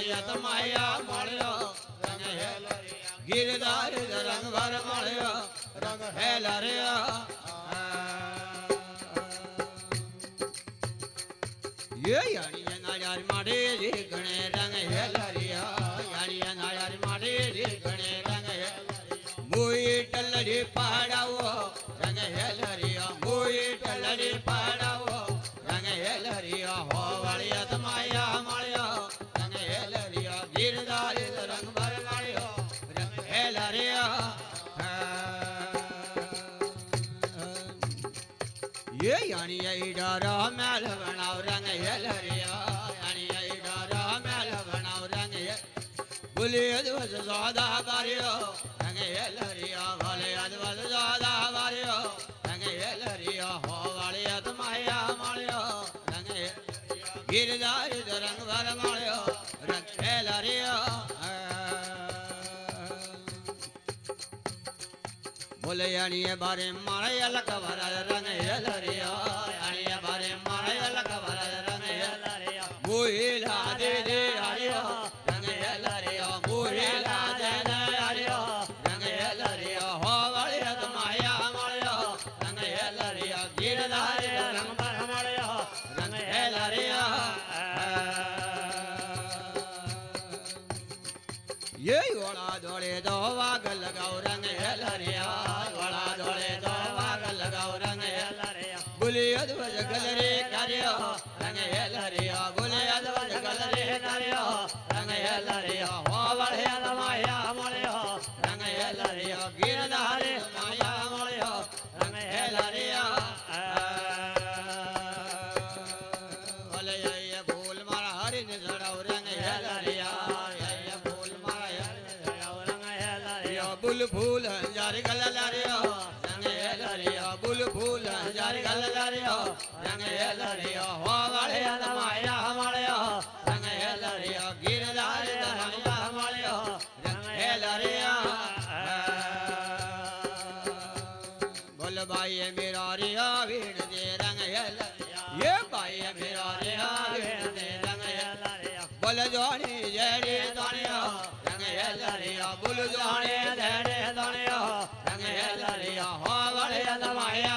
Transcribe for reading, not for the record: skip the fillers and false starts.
વાળિયા તમાયા મળ્યો રંગ હેલરિયા ગિરધાર રંગ ભર મળ્યો રંગ હેલરિયા ये यानी नायार माडे रे गणे रंग हेलरिया यानी नायार माडे रे गणे रंग हेलरिया मोई टलड़ी पहाड़ाओ रंग हेलरिया मोई टलड़ी पहाड़ाओ रंग हेलरिया हो वालिया तमाया મળ્યો રંગ હેલરિયા ગિરધાર રંગ ભર મળ્યો રંગ હેલરિયા ये यानी ईडारा मैल बनाव रंग हेलरिया यानी ईडारा मैल बनाव रंग बोले अद्वत ज्यादा बारियो रंग हेलरिया भले अद्वत ज्यादा बारियो रंग हेलरिया हो वालिया तमाया મળ્યો रंग गिरधार रंग भर મળ્યો रंग हेलरिया बोले यानी बारे मारे अलग भरा रंग हेलरिया यानी बारे मारे अलग भरा रंग हेलरिया मोहिला दे दे हरियो रंग हेलरिया मोहिला दे दे हरियो रंग हेलरिया हो वालिया तमाया મળ્યો रंग हेलरिया गिरधार रंग भर મળ્યો रंग हेलरिया ये ओला दौड़े दो वाग लगाओ रंग हेलरिया ओला दौड़े दो वाग लगाओ रंग हेलरिया बोले अद्वज गलरे करियो रंग हेलरिया बोले अद्वज गलरे करियो रंग हेलरिया हो वालिया तमाया મળ્યો रंग हेलरिया गिरधार तमाया મળ્યો रंग हेलरिया बोले ये फूल मारा हरि ने चढ़ाओ रंग हेलरिया बुल फूल जारी गल लारियो रंग हेलरिया बुल फूल जारी गल लारियो रंग हेलरिया हो वालिया तमाया મળ્યો रंग हेलरिया गिरधार तमाया મળ્યો रंग हेलरिया बोल भाई मेरा रिया वीर दे रंग हेलरिया ये भाई मेरा रिया वीर दे रंग हेलरिया बोल जोनी जेड़ी दोनिया रंग हेलरिया बुल जोनी जेड़ी दोनिया रंग हेलरिया हो वालिया तमाया